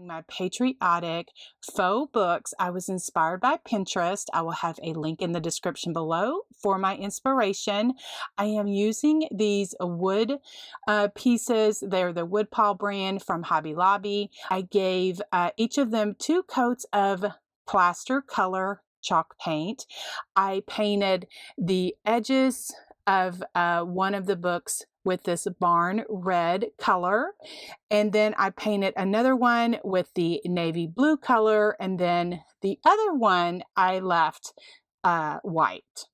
My patriotic faux books. I was inspired by Pinterest. I will have a link in the description below for my inspiration. I am using these wood pieces. They're the Woodpile brand from Hobby Lobby. I gave each of them 2 coats of plaster color chalk paint. I painted the edges of one of the books with this barn red color, and then I painted another one with the navy blue color, and then the other one I left white.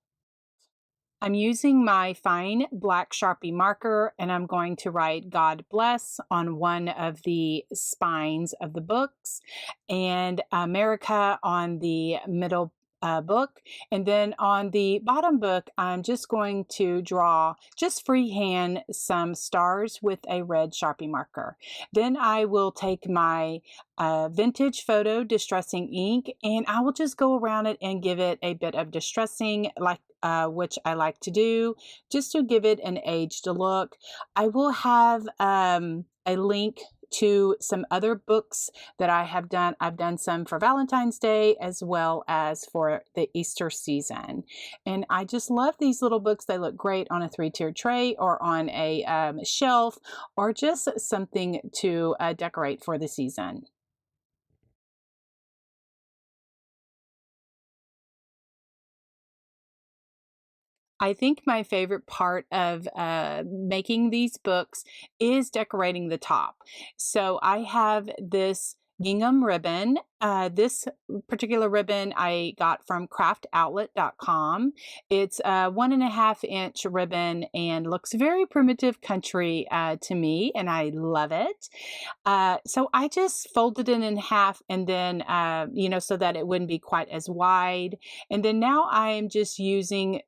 I'm using my fine black Sharpie marker, and I'm going to write God bless on one of the spines of the books and America on the middle book. And then on the bottom book, I'm just going to draw, just freehand, some stars with a red Sharpie marker. Then I will take my vintage photo distressing ink, and I will just go around it and give it a bit of distressing, like which I like to do, just to give it an aged look. I will have a link to some other books that I have done. I've done some for Valentine's Day as well as for the Easter season. And I just love these little books. They look great on a 3-tiered tray or on a shelf, or just something to decorate for the season. I think my favorite part of making these books is decorating the top. So I have this gingham ribbon. This particular ribbon I got from craftoutlet.com. It's a 1.5-inch ribbon and looks very primitive country to me, and I love it. So I just folded it in half, and then, so that it wouldn't be quite as wide. And then now I am just using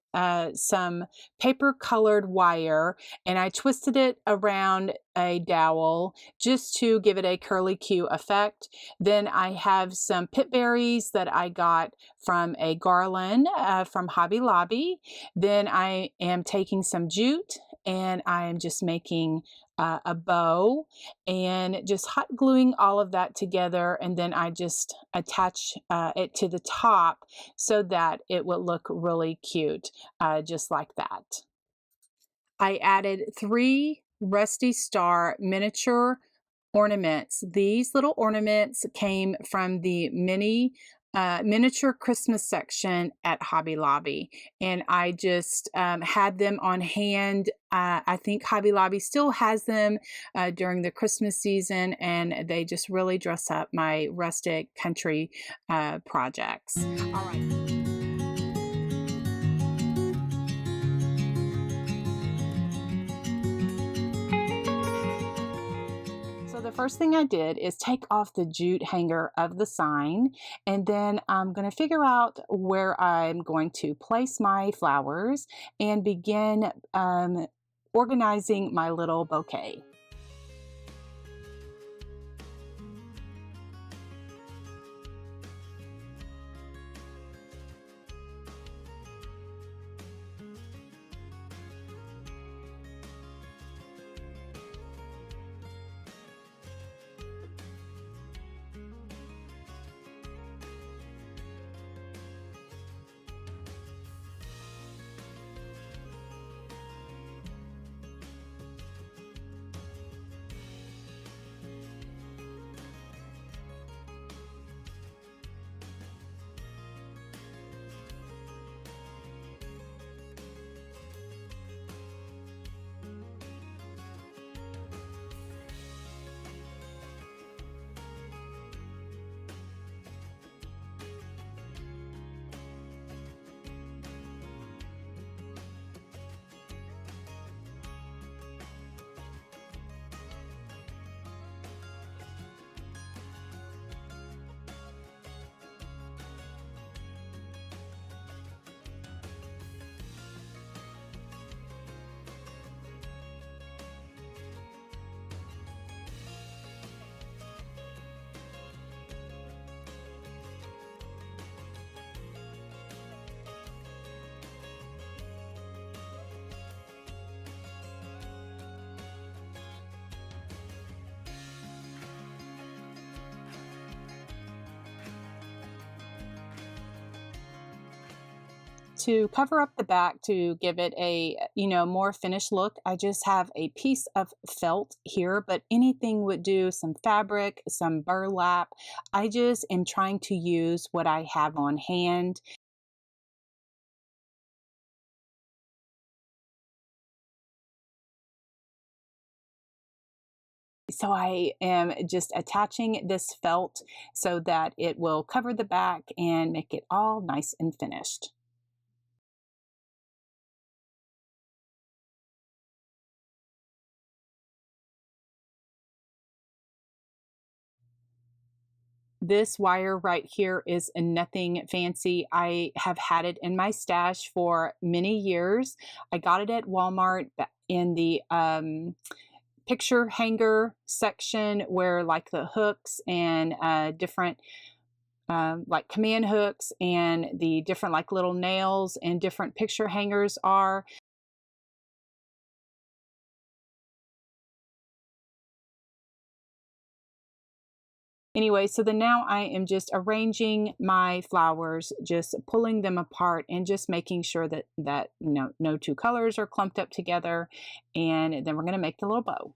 some paper colored wire, and I twisted it around a dowel just to give it a curly Q effect. Then I have some pit berries that I got from a garland from Hobby Lobby. Then I am taking some jute, and I am just making a bow and just hot gluing all of that together, and then I just attach it to the top so that it will look really cute, just like that. I added 3 Rusty Star miniature ornaments. These little ornaments came from the miniature Christmas section at Hobby Lobby, and I just had them on hand. I think Hobby Lobby still has them during the Christmas season, and they just really dress up my rustic country projects. All right. The first thing I did is take off the jute hanger of the sign, and then I'm going to figure out where I'm going to place my flowers and begin organizing my little bouquet. to cover up the back to give it a, more finished look, I just have a piece of felt here, but anything would do, some fabric, some burlap. I just am trying to use what I have on hand. So I am just attaching this felt so that it will cover the back and make it all nice and finished. This wire right here is nothing fancy. I have had it in my stash for many years. I got it at Walmart in the picture hanger section where like the hooks and different like command hooks and the different like little nails and different picture hangers are. Anyway, so then now I am just arranging my flowers, just pulling them apart and just making sure that no two colors are clumped up together. And then we're going to make the little bow.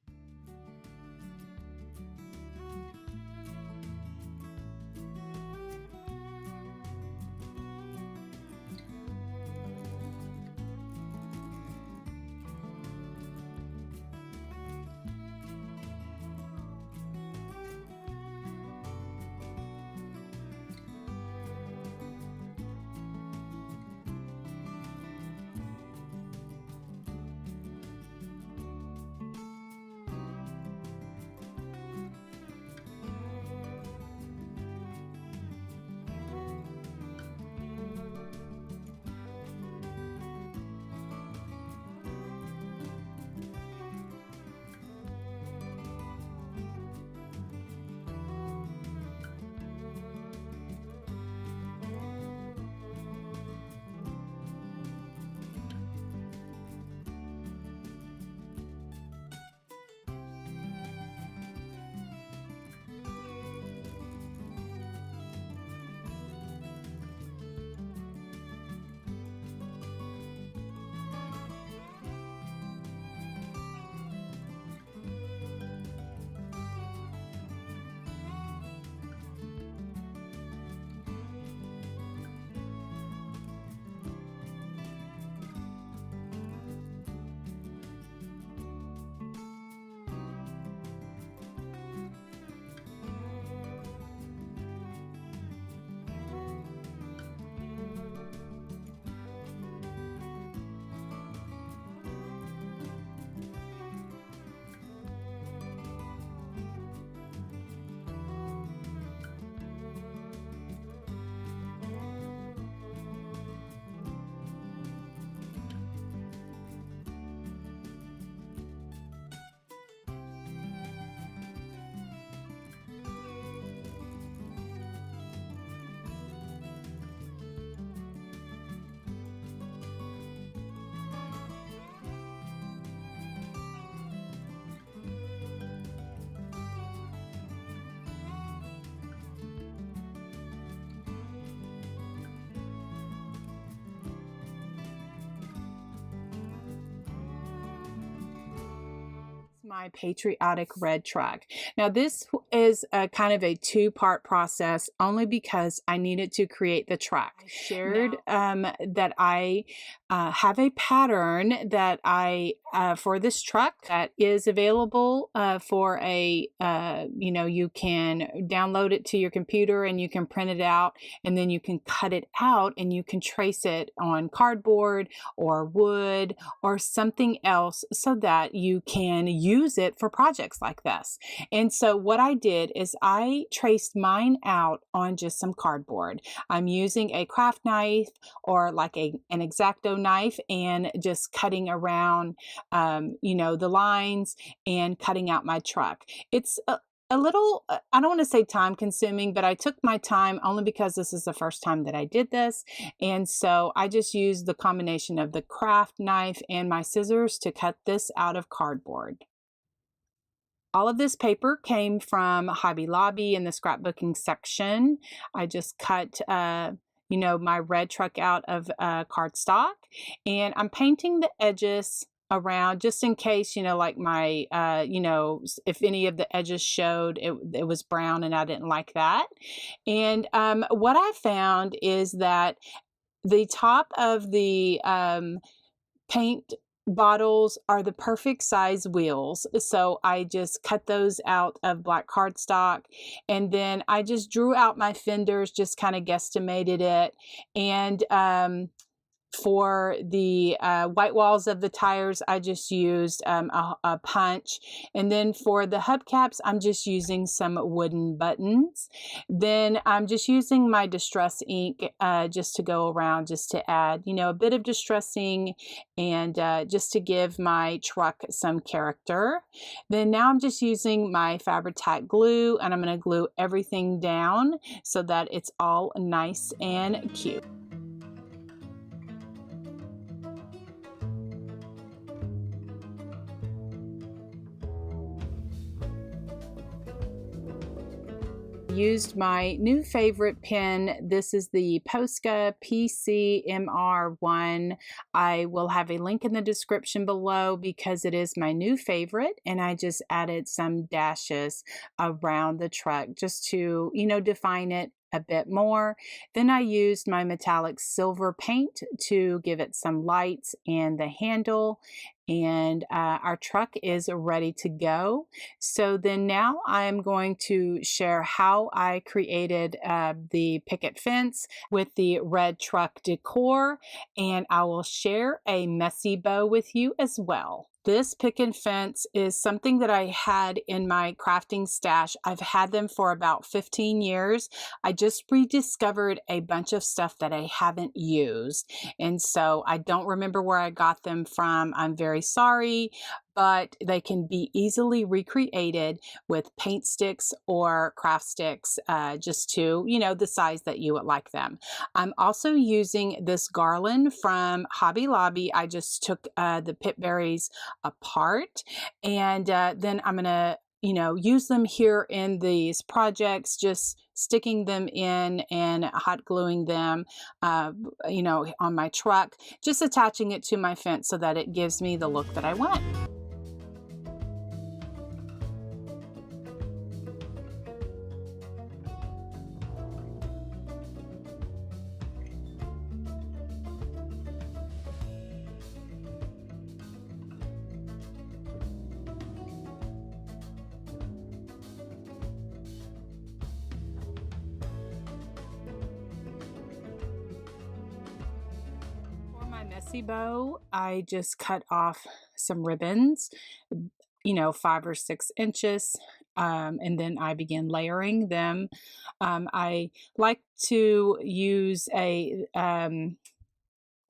My Patriotic Red Truck. Now this is a kind of a two-part process only because I needed to create the truck. I shared that I have a pattern that I for this truck that is available for a you can download it to your computer and you can print it out and then you can cut it out and you can trace it on cardboard or wood or something else so that you can use it for projects like this. And so what I did is I traced mine out on just some cardboard. I'm using a craft knife or like an X-Acto knife and just cutting around the lines and cutting out my truck. It's a little, I don't want to say time consuming, but I took my time only because this is the first time that I did this. And so I just used the combination of the craft knife and my scissors to cut this out of cardboard. All of this paper came from Hobby Lobby in the scrapbooking section. I just cut you know, my red truck out of cardstock, and I'm painting the edges around just in case, you know, like my you know, if any of the edges showed, it was brown and I didn't like that. And what I found is that the top of the paint bottles are the perfect size wheels. So I just cut those out of black cardstock, and then I just drew out my fenders, just kind of guesstimated it. And for the white walls of the tires, I just used a punch. And then for the hubcaps, I'm just using some wooden buttons. Then I'm just using my distress ink just to go around, just to add, you know, a bit of distressing and just to give my truck some character. Then now I'm just using my Fabri-Tac glue, and I'm going to glue everything down so that it's all nice and cute. Used my new favorite pen. This is the Posca PCMR1. I will have a link in the description below because it is my new favorite, and I just added some dashes around the truck just to, you know, define it a bit more. Then I used my metallic silver paint to give it some lights and the handle, and our truck is ready to go. So then now I'm going to share how I created the picket fence with the red truck decor, and I will share a messy bow with you as well. This picket fence is something that I had in my crafting stash. I've had them for about 15 years. I just rediscovered a bunch of stuff that I haven't used, and so I don't remember where I got them from. I'm very sorry, but they can be easily recreated with paint sticks or craft sticks, just to, you know, the size that you would like them. I'm also using this garland from Hobby Lobby. I just took the pip berries apart, and then I'm gonna, you know, use them here in these projects, just sticking them in and hot gluing them, you know, on my truck, just attaching it to my fence so that it gives me the look that I want. Messy bow, I just cut off some ribbons, you know, 5 or 6 inches, and then I began layering them. I like to use a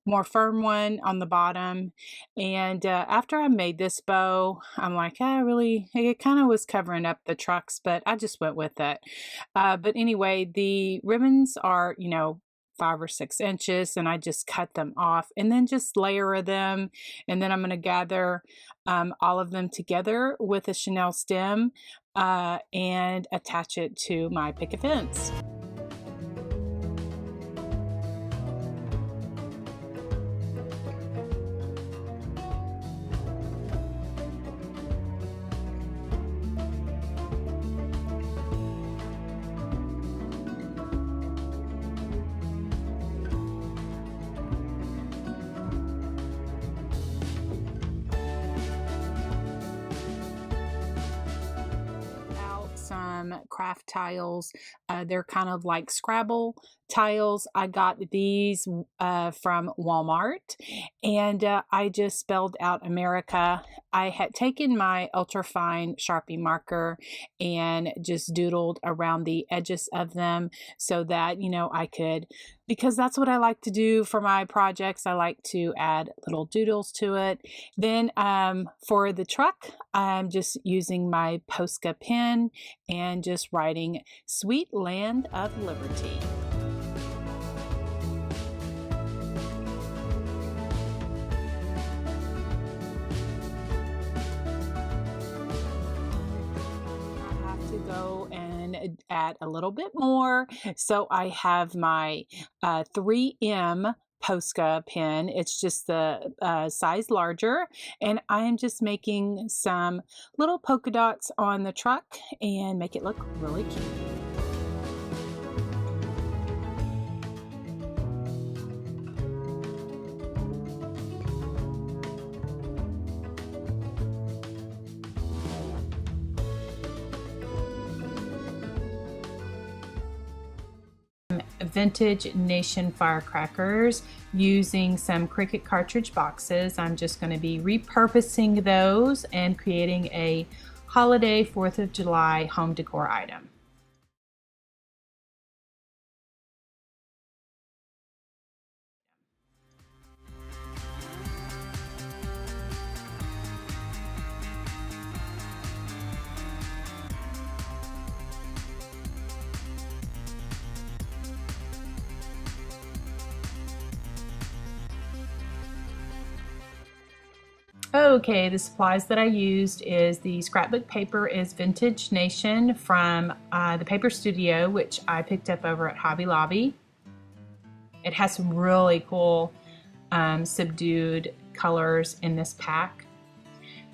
more firm one on the bottom, and after I made this bow, I'm like, I really, it kind of was covering up the trucks, but I just went with it. But anyway, the ribbons are, you know, 5 or 6 inches, and I just cut them off and then just layer them. And then I'm going to gather all of them together with a chenille stem and attach it to my picket fence. Some craft tiles. They're kind of like Scrabble tiles. I got these from Walmart, and I just spelled out America. I had taken my ultrafine Sharpie marker and just doodled around the edges of them so that, you know, I could, because that's what I like to do for my projects. I like to add little doodles to it. Then for the truck, I'm just using my Posca pen and just writing Sweet Land of Liberty. I have to go and can add a little bit more. So I have my 3M Posca pen. It's just the size larger, and I am just making some little polka dots on the truck and make it look really cute. Vintage Nation Firecrackers using some Cricut cartridge boxes. I'm just going to be repurposing those and creating a holiday 4th of July home decor item. Okay, the supplies that I used is the scrapbook paper is Vintage Nation from the Paper Studio, which I picked up over at Hobby Lobby. It has some really cool subdued colors in this pack.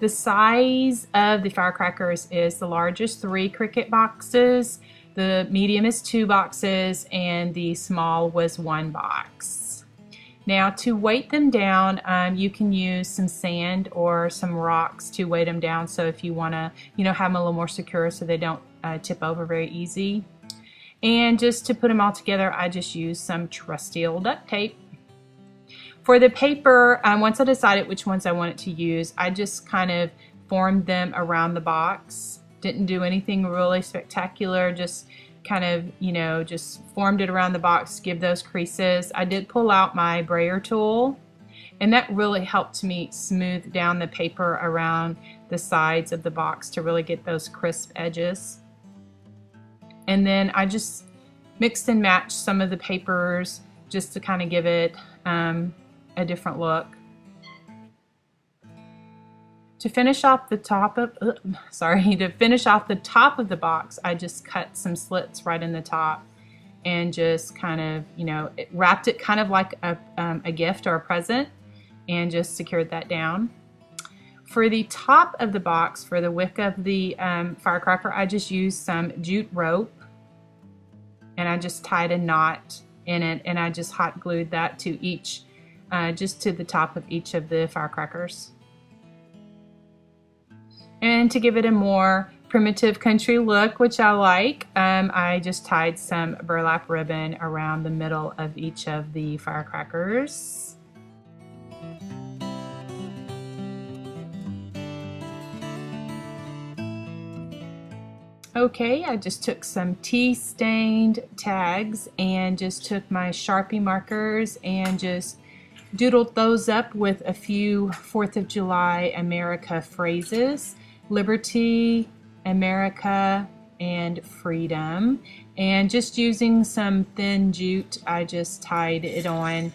The size of the firecrackers is the largest 3 Cricut boxes, the medium is 2 boxes, and the small was 1 box. Now to weight them down, you can use some sand or some rocks to weight them down. So if you want to, have them a little more secure so they don't tip over very easy. And just to put them all together, I just use some trusty old duct tape. For the paper, once I decided which ones I wanted to use, I just kind of formed them around the box. Didn't do anything really spectacular, just kind of, just formed it around the box to give those creases. I did pull out my brayer tool, and that really helped me smooth down the paper around the sides of the box to really get those crisp edges. And then I just mixed and matched some of the papers just to kind of give it a different look. To finish off the top of, to finish off the top of the box, I just cut some slits right in the top and just kind of, wrapped it kind of like a gift or a present and just secured that down. For the top of the box, for the wick of the firecracker, I just used some jute rope and I just tied a knot in it, and I just hot glued that to each, just to the top of each of the firecrackers. And to give it a more primitive country look, which I like, I just tied some burlap ribbon around the middle of each of the firecrackers. Okay, I just took some tea-stained tags and just took my Sharpie markers and just doodled those up with a few 4th of July America phrases. Liberty, America, and freedom. And just using some thin jute, I just tied it on,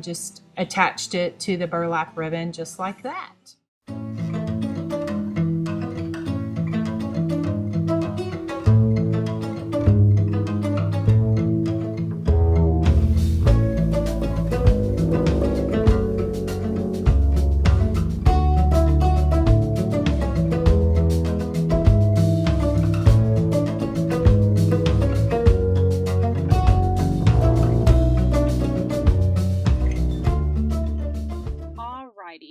just attached it to the burlap ribbon just like that.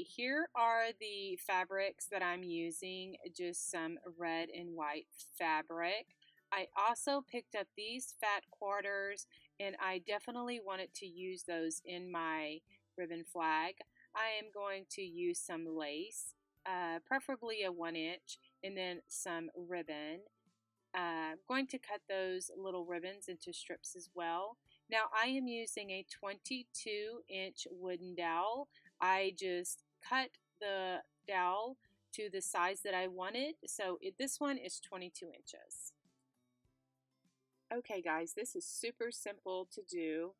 Here are the fabrics that I'm using, just some red and white fabric. I also picked up these fat quarters, and I definitely wanted to use those in my ribbon flag. I am going to use some lace, preferably a 1-inch, and then some ribbon. I'm going to cut those little ribbons into strips as well. Now I am using a 22-inch wooden dowel. I just cut the dowel to the size that I wanted, so this one is 22 inches. Okay guys, this is super simple to do.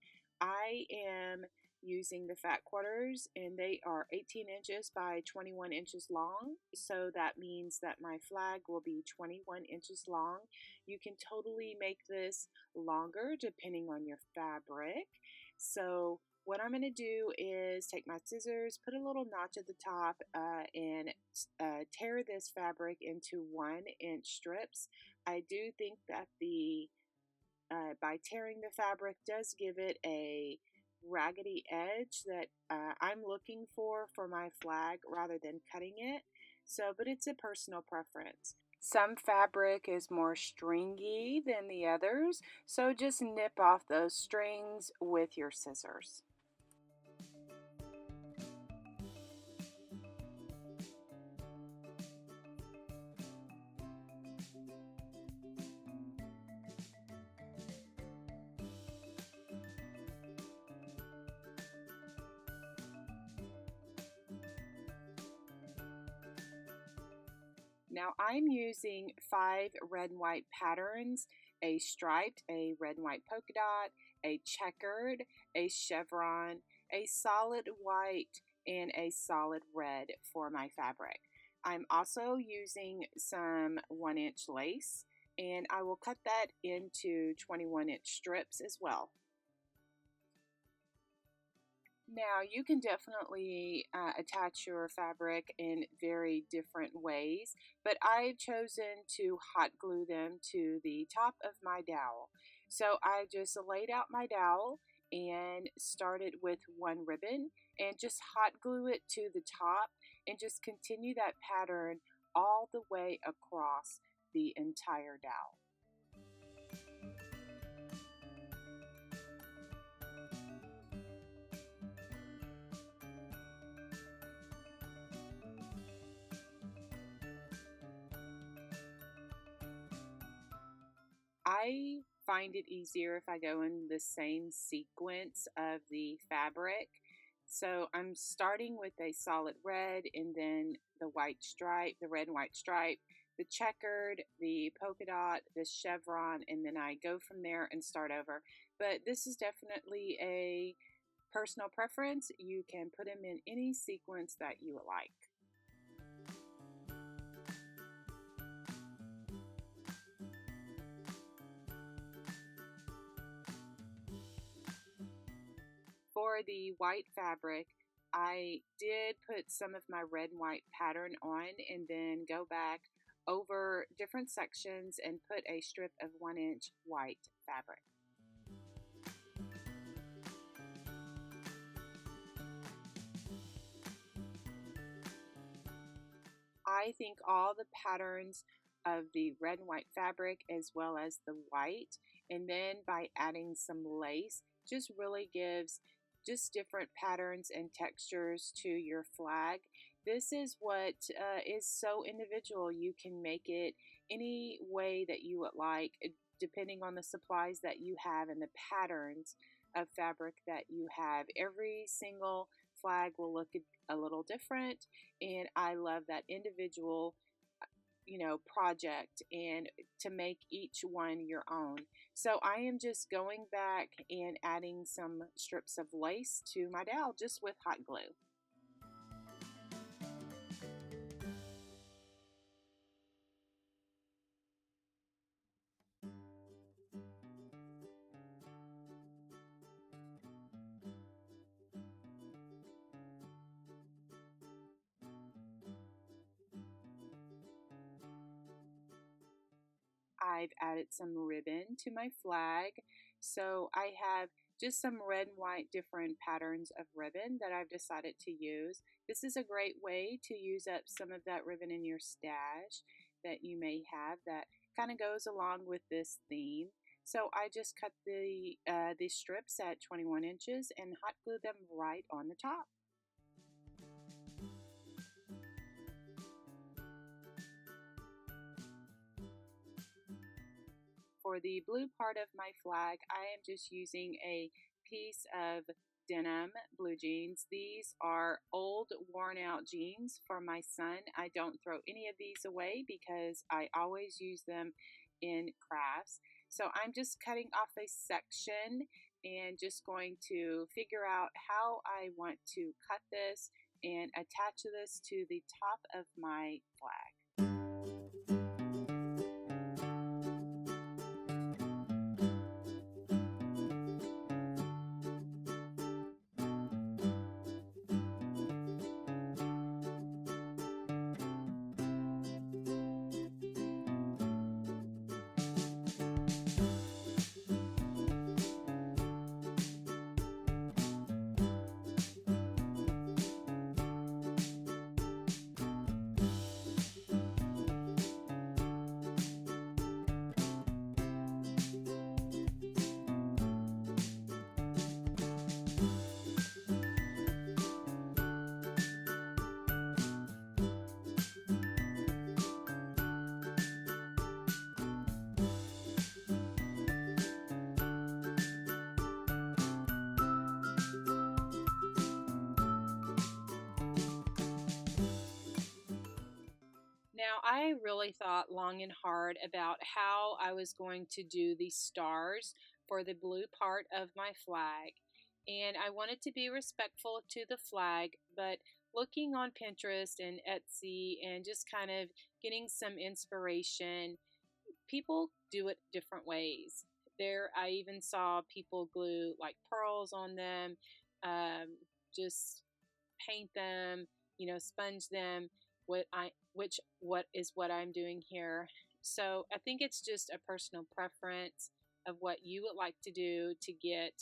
I am using the fat quarters, and they are 18 inches by 21 inches long. So that means that my flag will be 21 inches long. You can totally make this longer depending on your fabric. So what I'm going to do is take my scissors, put a little notch at the top, and tear this fabric into 1-inch strips. I do think that by tearing the fabric does give it a raggedy edge that I'm looking for my flag rather than cutting it. So, but it's a personal preference. Some fabric is more stringy than the others, so just nip off those strings with your scissors. Now I'm using 5 red and white patterns, a striped, a red and white polka dot, a checkered, a chevron, a solid white, and a solid red for my fabric. I'm also using some 1-inch lace, and I will cut that into 21-inch strips as well. Now, you can definitely attach your fabric in very different ways, but I've chosen to hot glue them to the top of my dowel. So I just laid out my dowel and started with one ribbon and just hot glue it to the top and just continue that pattern all the way across the entire dowel. I find it easier if I go in the same sequence of the fabric. So I'm starting with a solid red and then the white stripe, the red and white stripe, the checkered, the polka dot, the chevron, and then I go from there and start over. But this is definitely a personal preference. You can put them in any sequence that you would like. For the white fabric, I did put some of my red and white pattern on and then go back over different sections and put a strip of 1-inch white fabric. I think all the patterns of the red and white fabric as well as the white, and then by adding some lace, just really gives just different patterns and textures to your flag. This is what is so individual. You can make it any way that you would like, depending on the supplies that you have and the patterns of fabric that you have. Every single flag will look a little different, and I love that individual project and to make each one your own. So I am just going back and adding some strips of lace to my dowel just with hot glue. I've added some ribbon to my flag. So I have just some red and white different patterns of ribbon that I've decided to use. This is a great way to use up some of that ribbon in your stash that you may have that kind of goes along with this theme. So I just cut these strips at 21 inches and hot glue them right on the top. For the blue part of my flag, I am just using a piece of denim blue jeans. These are old worn out jeans for my son. I don't throw any of these away because I always use them in crafts. So I'm just cutting off a section and just going to figure out how I want to cut this and attach this to the top of my flag. Now, I really thought long and hard about how I was going to do the stars for the blue part of my flag. And I wanted to be respectful to the flag, but looking on Pinterest and Etsy and just kind of getting some inspiration, people do it different ways. There, I even saw people glue like pearls on them, um, just paint them, sponge them. What I'm doing here. So I think it's just a personal preference of what you would like to do to get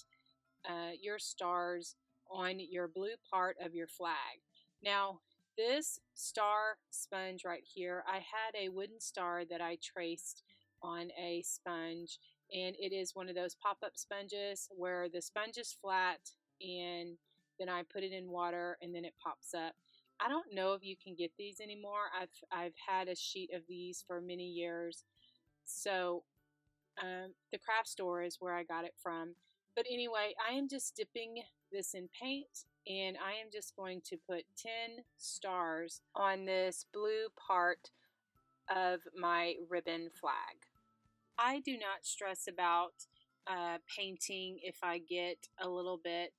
your stars on your blue part of your flag. Now, this star sponge right here, I had a wooden star that I traced on a sponge, and it is one of those pop-up sponges where the sponge is flat and then I put it in water and then it pops up. I don't know if you can get these anymore. I've had a sheet of these for many years. So the craft store is where I got it from. But anyway, I am just dipping this in paint, and I am just going to put 10 stars on this blue part of my ribbon flag. I do not stress about painting if I get a little bit,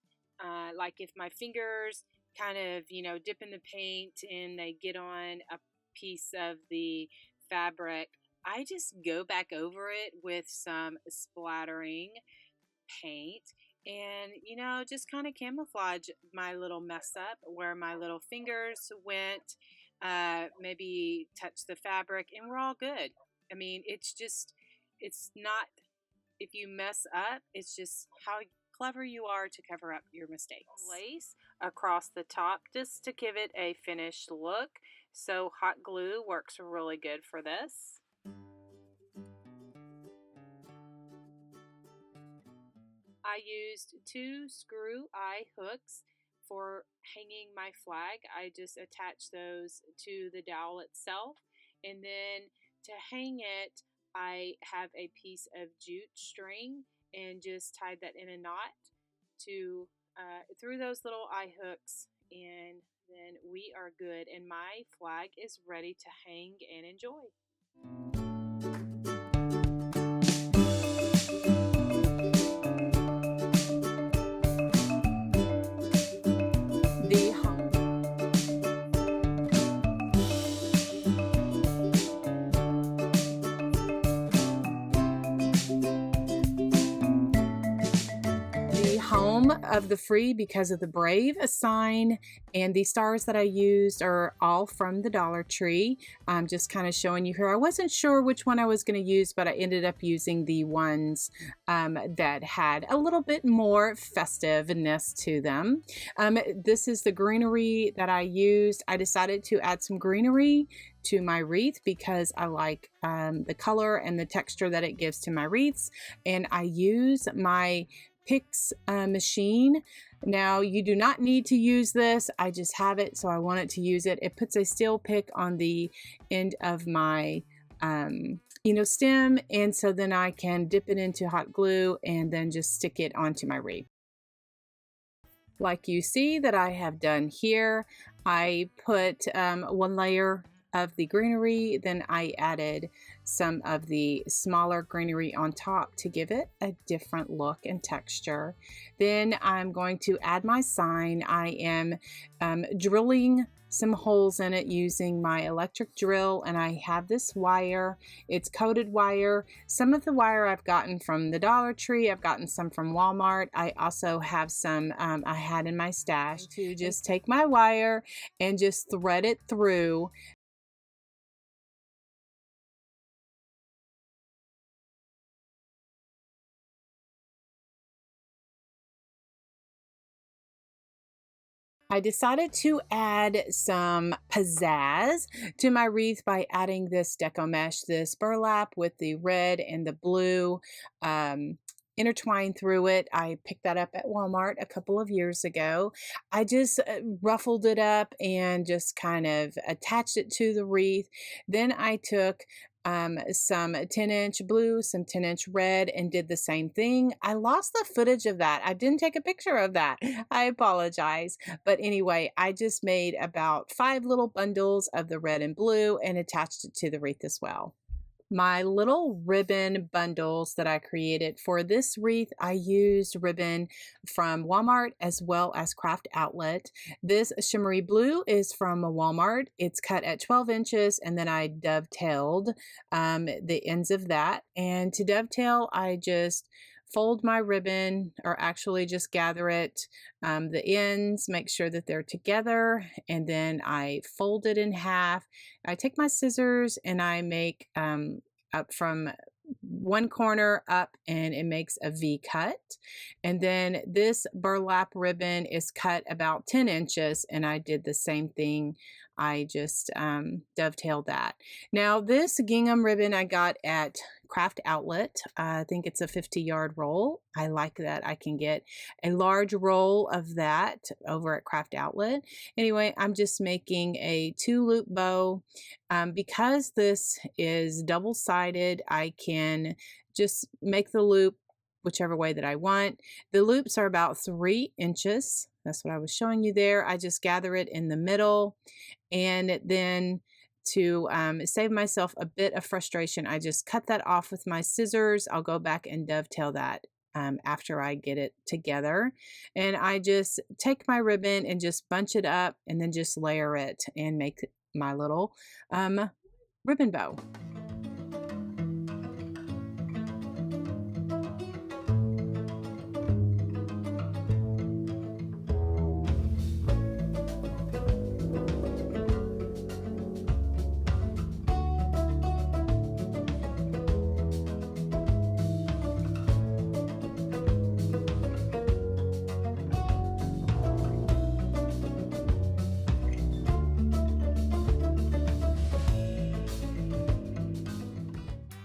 like if my fingers kind of, dip in the paint and they get on a piece of the fabric, I just go back over it with some splattering paint and, just kind of camouflage my little mess up where my little fingers went, maybe touch the fabric, and we're all good. I mean, it's not, if you mess up, it's just how clever you are to cover up your mistakes. Lace across the top just to give it a finished look. So hot glue works really good for this. I used 2 screw eye hooks for hanging my flag. I just attached those to the dowel itself, and then to hang it, I have a piece of jute string and just tied that in a knot to through those little eye hooks, and then we are good, and my flag is ready to hang and enjoy. Home of the Free Because of the Brave sign, and the stars that I used are all from the Dollar Tree. I'm just kind of showing you here. I wasn't sure which one I was going to use, but I ended up using the ones that had a little bit more festiveness to them. This is the greenery that I used. I decided to add some greenery to my wreath because I like the color and the texture that it gives to my wreaths, and I use my Picks machine. Now, you do not need to use this. I just have it, so I wanted to use it. It puts a steel pick on the end of my stem, and so then I can dip it into hot glue and then just stick it onto my wreath. Like you see that I have done here, I put one layer of the greenery, then I added some of the smaller greenery on top to give it a different look and texture. Then I'm going to add my sign. I am drilling some holes in it using my electric drill, and I have this wire. It's coated wire. Some of the wire I've gotten from the Dollar Tree. I've gotten some from Walmart. I also have some I had in my stash. To just take my wire and just thread it through. I decided to add some pizzazz to my wreath by adding this deco mesh, this burlap with the red and the blue intertwined through it. I picked that up at Walmart a couple of years ago. I just ruffled it up and just kind of attached it to the wreath. Then I took some 10-inch blue, some 10-inch red, and did the same thing. I lost the footage of that. I didn't take a picture of that. I apologize. But anyway, I just made about 5 little bundles of the red and blue and attached it to the wreath as well. My little ribbon bundles that I created for this wreath, I used ribbon from Walmart as well as Craft Outlet. This shimmery blue is from Walmart. It's cut at 12 inches, and then I dovetailed the ends of that. And to dovetail, I just fold my ribbon, or actually just gather it, the ends, make sure that they're together, and then I fold it in half. I take my scissors and I make up from one corner up, and it makes a V cut. And then this burlap ribbon is cut about 10 inches, and I did the same thing. I just dovetailed that. Now this gingham ribbon I got at Craft Outlet. I think it's a 50-yard roll. I like that. I can get a large roll of that over at Craft Outlet. Anyway, I'm just making a 2-loop bow. Because this is double-sided, I can just make the loop whichever way that I want. The loops are about 3 inches. That's what I was showing you there. I just gather it in the middle, and then to save myself a bit of frustration, I just cut that off with my scissors. I'll go back and dovetail that after I get it together. And I just take my ribbon and just bunch it up, and then just layer it and make my little ribbon bow.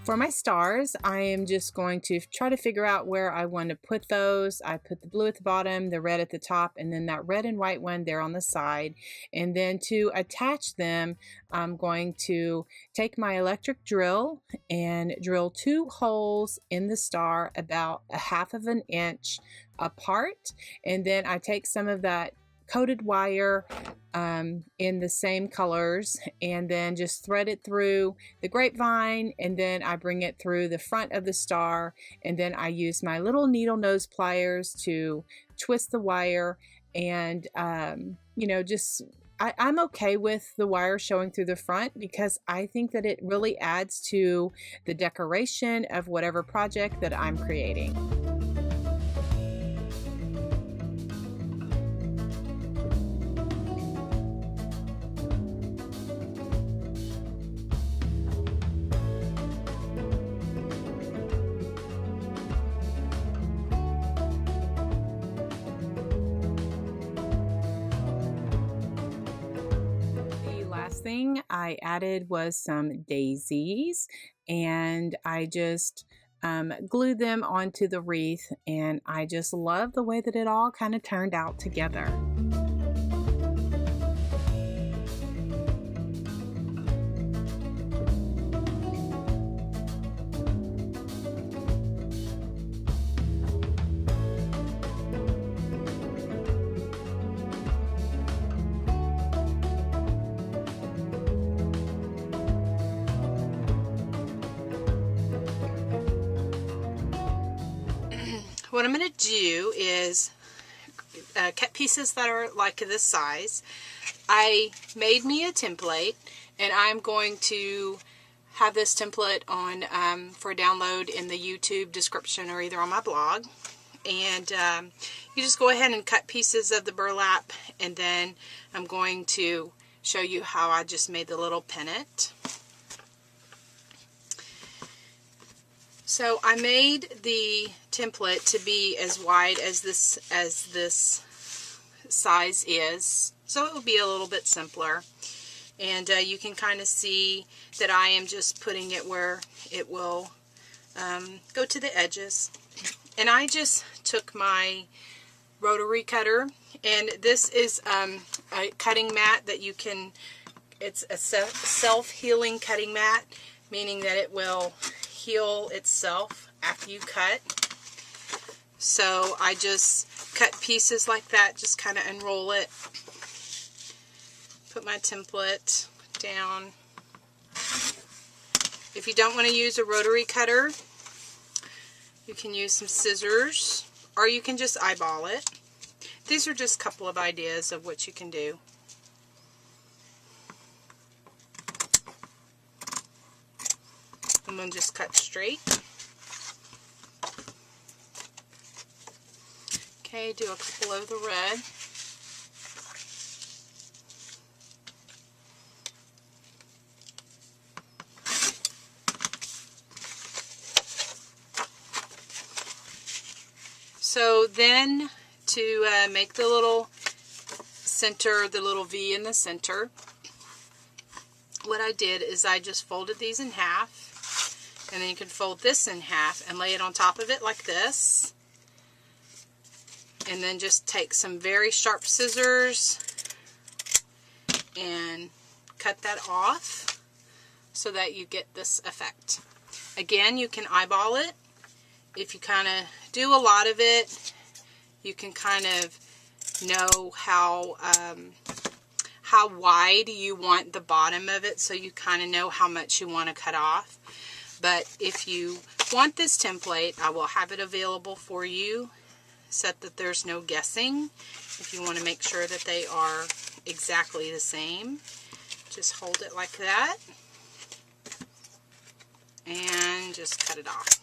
For my stars, I am just going to try to figure out where I want to put those. I put the blue at the bottom, the red at the top, and then that red and white one there on the side. And then to attach them, I'm going to take my electric drill and drill 2 holes in the star about 1/2 of an inch apart. And then I take some of that coated wire in the same colors, and then just thread it through the grapevine, and then I bring it through the front of the star, and then I use my little needle nose pliers to twist the wire. And you know, just I'm okay with the wire showing through the front, because I think that it really adds to the decoration of whatever project that I'm creating. Thing I added was some daisies, and I just glued them onto the wreath, and I just love the way that it all kind of turned out together. what I'm going to do is cut pieces that are like this size. I made me a template, and I'm going to have this template on for download in the YouTube description or either on my blog. And you just go ahead and cut pieces of the burlap, and then I'm going to show you how I just made the little pennant. So I made the template to be as wide as this size is, so it will be a little bit simpler. And you can kind of see that I am just putting it where it will go to the edges. And I just took my rotary cutter, and this is a cutting mat that you can, it's a self-healing cutting mat, meaning that it will heal itself after you cut. So I just cut pieces like that, just kind of unroll it. Put my template down. If you don't want to use a rotary cutter, you can use some scissors, or you can just eyeball it. These are just a couple of ideas of what you can do. I'm going to just cut straight. Okay, do a couple of the red. So then to make the little center, the little V in the center, what I did is I just folded these in half, and then you can fold this in half and lay it on top of it like this, and then just take some very sharp scissors and cut that off so that you get this effect. Again, you can eyeball it. If you kind of do a lot of it, you can kind of know how wide you want the bottom of it, so you kind of know how much you want to cut off. But if you want this template, I will have it available for you, so that there's no guessing. If you want to make sure that they are exactly the same, just hold it like that and just cut it off.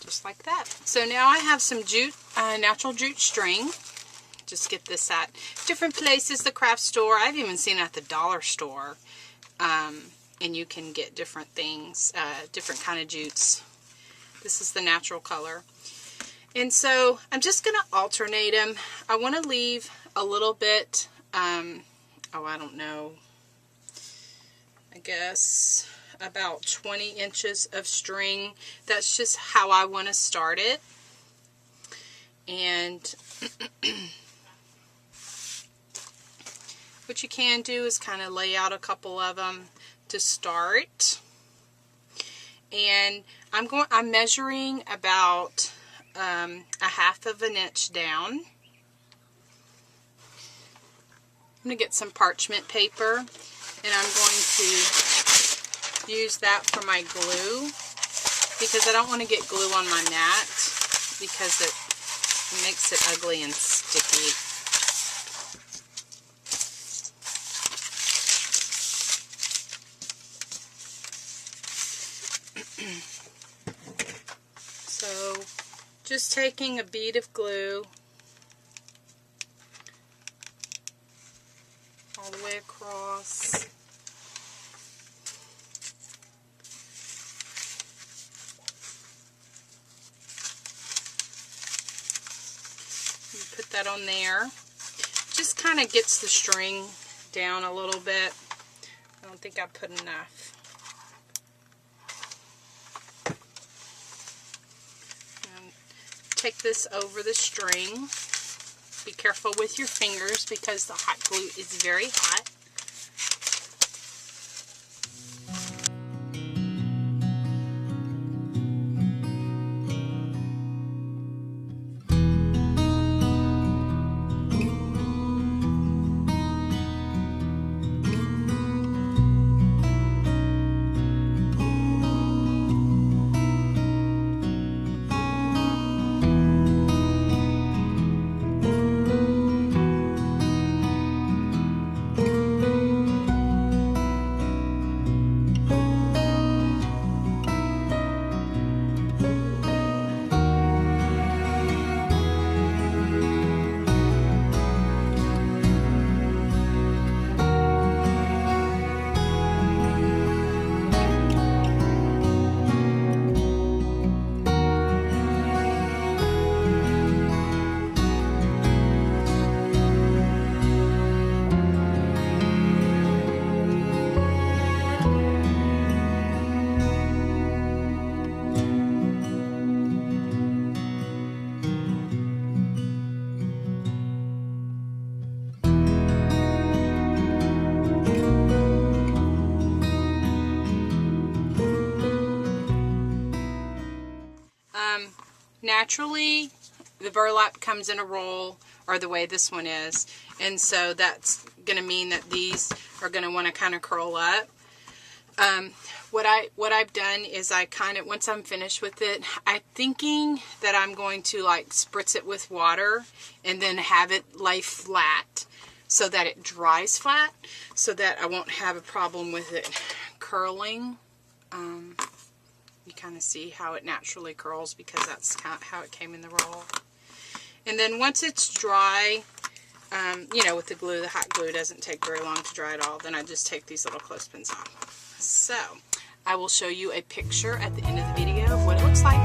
Just like that. So now I have some jute, natural jute string. Just get this at different places, the craft store. I've even seen it at the dollar store. And you can get different things, different kind of jutes. This is the natural color. And so I'm just going to alternate them. I want to leave a little bit, oh, I don't know, I guess about 20 inches of string. That's just how I want to start it. And what you can do is kind of lay out a couple of them to start. And I'm measuring about a 1/2 inch down. I'm going to get some parchment paper, and I'm going to use that for my glue, because I don't want to get glue on my mat because it makes it ugly and sticky. So just taking a bead of glue all the way across. Put that on there. Just kind of gets the string down a little bit. I don't think I put enough. And take this over the string. Be careful with your fingers because the hot glue is very hot. naturally the burlap comes in a roll, or the way this one is, and so that's going to mean that these are going to want to kind of curl up. What I've done is I kind of, once I'm finished with it, I'm thinking that I'm going to like spritz it with water and then have it lay flat so that it dries flat, so that I won't have a problem with it curling. You kind of see how it naturally curls because that's kind of how it came in the roll. And then once it's dry, you know, with the glue, the hot glue doesn't take very long to dry at all. Then I just take these little clothespins off. So I will show you a picture at the end of the video of what it looks like.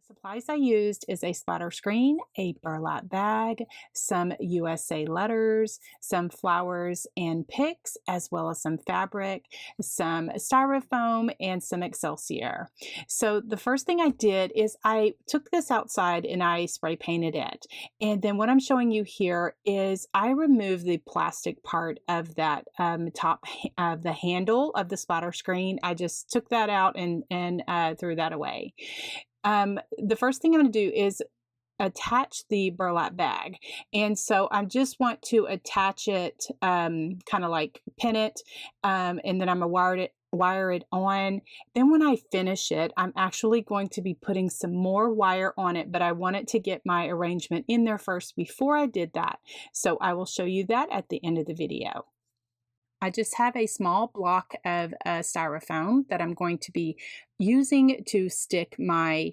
Supplies I used is a splatter screen, a burlap bag, some USA letters, some flowers and picks, as well as some fabric, some styrofoam, and some Excelsior. So the first thing I did is I took this outside and I spray painted it. And then what I'm showing you here is I removed the plastic part of that top of the handle of the splatter screen. I just took that out and threw that away. The first thing I'm going to do is attach the burlap bag. And so I just want to attach it, kind of like pin it, and then I'm going to wire it on. Then when I finish it, I'm actually going to be putting some more wire on it, but I wanted to get my arrangement in there first before I did that. So I will show you that at the end of the video. I just have a small block of styrofoam that I'm going to be using to stick my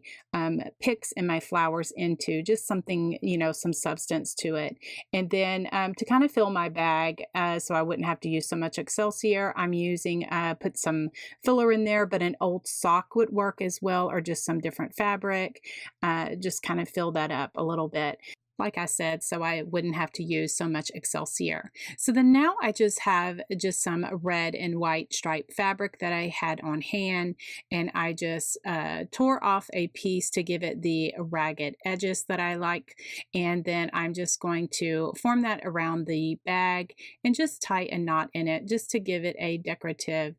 picks and my flowers into, just something, you know, some substance to it. And then to kind of fill my bag so I wouldn't have to use so much Excelsior, I'm using, put some filler in there, but an old sock would work as well, or just some different fabric, just kind of fill that up a little bit, like I said, so I wouldn't have to use so much Excelsior. So then now I just have just some red and white striped fabric that I had on hand, and I just tore off a piece to give it the ragged edges that I like, and then I'm just going to form that around the bag and just tie a knot in it just to give it a decorative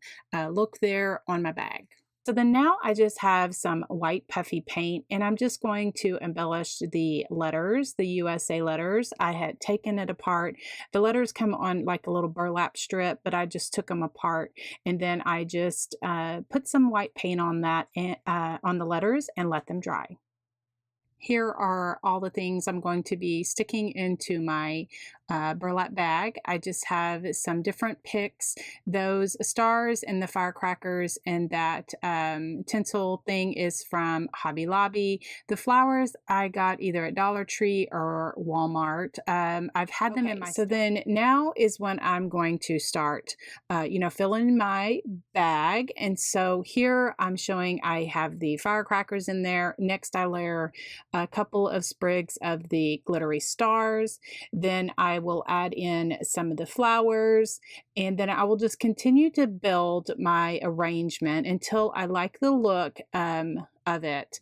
look there on my bag. So then now I just have some white puffy paint, and I'm just going to embellish the letters, the USA letters. I had taken it apart. The letters come on like a little burlap strip, but I just took them apart, and then I just put some white paint on that, on the letters, and let them dry. Here are all the things I'm going to be sticking into my burlap bag. I just have some different picks, those stars and the firecrackers, and that tinsel thing is from Hobby Lobby. The flowers I got either at Dollar Tree or Walmart. I've had them in my... So then now is when I'm going to start, filling my bag. And so here I'm showing I have the firecrackers in there. Next I layer a couple of sprigs of the glittery stars. Then I will add in some of the flowers, and then I will just continue to build my arrangement until I like the look of it.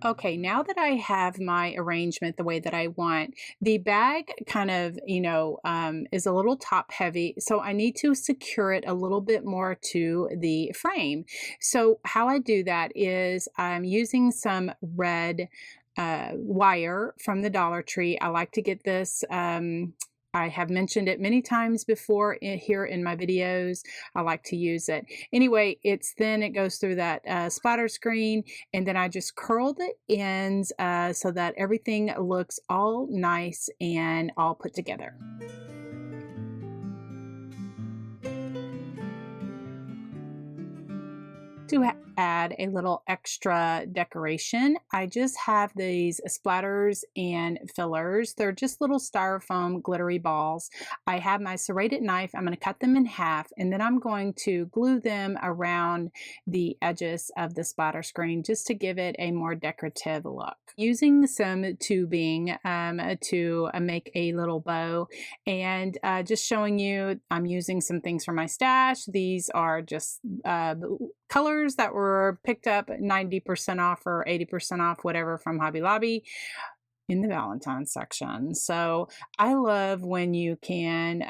Okay, now that I have my arrangement the way that I want, the bag kind of, is a little top heavy, so I need to secure it a little bit more to the frame. So how I do that is I'm using some red wire from the Dollar Tree. I like to get this, I have mentioned it many times before here in my videos. I like to use it. Anyway, then it goes through that splatter screen, and then I just curl the ends so that everything looks all nice and all put together. To add a little extra decoration, I just have these splatters and fillers. They're just little styrofoam glittery balls. I have my serrated knife. I'm going to cut them in half, and then I'm going to glue them around the edges of the splatter screen just to give it a more decorative look. Using some tubing to make a little bow, and just showing you I'm using some things from my stash. These are just colors that were picked up 90% off or 80% off, whatever, from Hobby Lobby in the Valentine's section. So I love when you can,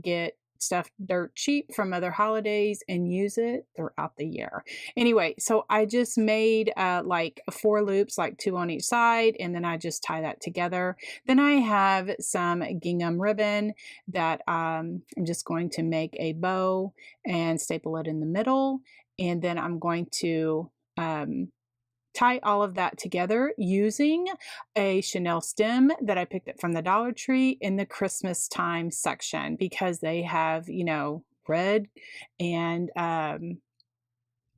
get stuff dirt cheap from other holidays and use it throughout the year. Anyway, so I just made like 4 loops, like 2 on each side, and then I just tie that together. Then I have some gingham ribbon that I'm just going to make a bow and staple it in the middle. And then I'm going to tie all of that together using a Chanel stem that I picked up from the Dollar Tree in the Christmas time section, because they have, red and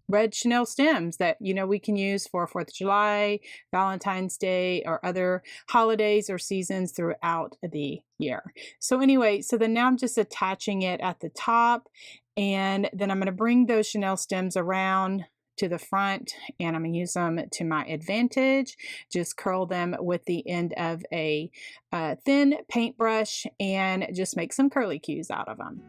red Chanel stems that, we can use for 4th of July, Valentine's Day, or other holidays or seasons throughout the year. So anyway, so then now I'm just attaching it at the top, and then I'm going to bring those Chanel stems around to the front, and I'm going to use them to my advantage. Just curl them with the end of a thin paintbrush and just make some curly cues out of them.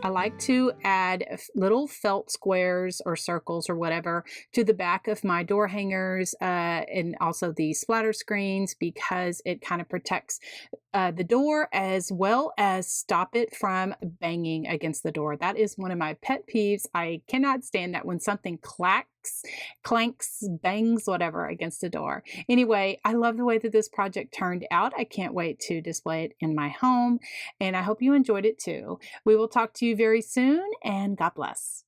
I like to add little felt squares or circles or whatever to the back of my door hangers and also the splatter screens, because it kind of protects the door as well as stop it from banging against the door. That is one of my pet peeves. I cannot stand that when something clanks, bangs, whatever against the door. Anyway, I love the way that this project turned out. I can't wait to display it in my home, and I hope you enjoyed it too. We will talk to you very soon, and God bless.